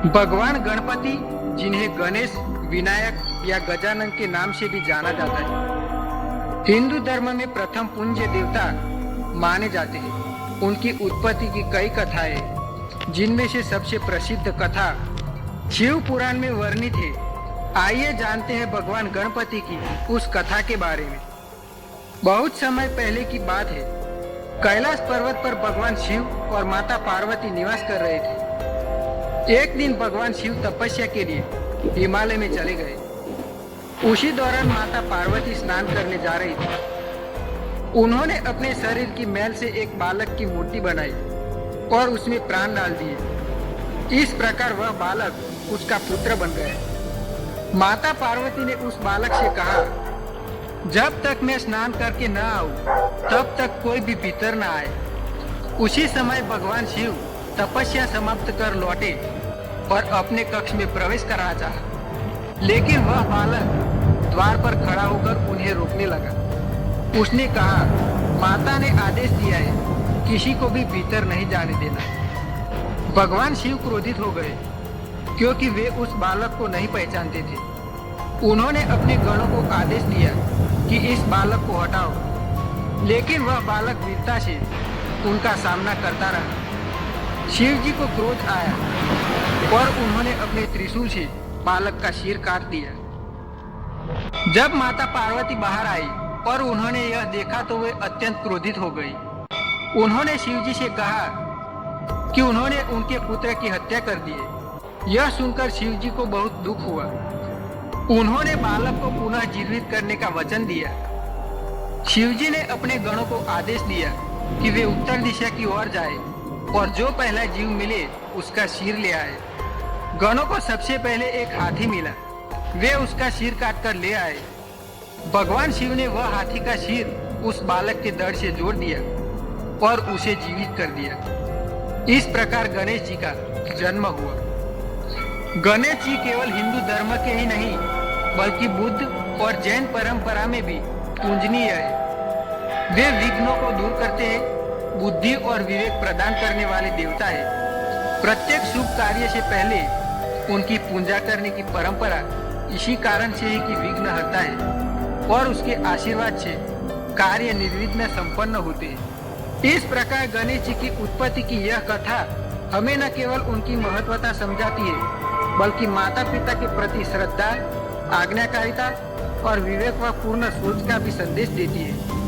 भगवान गणपति, जिन्हें गणेश, विनायक या गजानन के नाम से भी जाना जाता है, हिंदू धर्म में प्रथम पूज्य देवता माने जाते हैं। उनकी उत्पत्ति की कई कथाएं हैं, जिनमें से सबसे प्रसिद्ध कथा शिव पुराण में वर्णित है। आइए जानते हैं भगवान गणपति की उस कथा के बारे में। बहुत समय पहले की बात है। कैलाश पर्वत पर भगवान शिव और माता पार्वती निवास कर रहे थे। एक दिन भगवान शिव तपस्या के लिए हिमालय में चले गए। उसी दौरान माता पार्वती स्नान करने जा रही थी। उन्होंने अपने शरीर की मैल से एक बालक की मूर्ति बनाई और उसमें प्राण डाल दिए। इस प्रकार वह बालक उसका पुत्र बन गया। माता पार्वती ने उस बालक से कहा, जब तक मैं स्नान करके न आऊं, तब तक कोई भी भीतर न आए। उसी समय भगवान शिव तपस्या समाप्त कर लौटे और अपने कक्ष में प्रवेश करना चाहा, लेकिन वह बालक द्वार पर खड़ा होकर उन्हें रोकने लगा। उसने कहा, माता ने आदेश दिया है, किसी को भी भीतर नहीं जाने देना। भगवान शिव क्रोधित हो गए, क्योंकि वे उस बालक को नहीं पहचानते थे। उन्होंने अपने गणों को आदेश दिया कि इस बालक को हटाओ, लेकिन वह बालक वीरता से उनका सामना करता रहा। शिव जी को क्रोध आया और उन्होंने अपने त्रिशूल से बालक का सिर काट दिया। जब माता पार्वती बाहर आई और उन्होंने यह देखा तो वे अत्यंत क्रोधित हो गई। उन्होंने शिव जी से कहा कि उन्होंने उनके पुत्र की हत्या कर दी। यह सुनकर शिव जी को बहुत दुख हुआ। उन्होंने बालक को पुनः जीवित करने का वचन दिया। शिव जी ने अपने गणों को आदेश दिया कि वे उत्तर दिशा की ओर जाए और जो पहला जीव मिले उसका सिर ले आए। गणों को सबसे पहले एक हाथी मिला। वे उसका सिर काटकर ले आए। भगवान शिव ने वह हाथी का सिर उस बालक के धड़ से जोड़ दिया और उसे जीवित कर दिया। इस प्रकार गणेश जी का जन्म हुआ। गणेश जी केवल हिंदू धर्म के ही नहीं, बल्कि बुद्ध और जैन परंपरा में भी पूजनीय है। वे विघ्नों को दूर करते हैं, बुद्धि और विवेक प्रदान करने वाले देवता है। प्रत्येक शुभ कार्य से पहले उनकी पूजा करने की परंपरा इसी कारण से है कि विघ्न हरता है और उसके आशीर्वाद से कार्य निर्विघ्न संपन्न होते हैं। इस प्रकार गणेश जी की उत्पत्ति की यह कथा हमें न केवल उनकी महत्वता समझाती है, बल्कि माता पिता के प्रति श्रद्धा, आज्ञाकारिता और विवेक व पूर्ण सोच का भी संदेश देती है।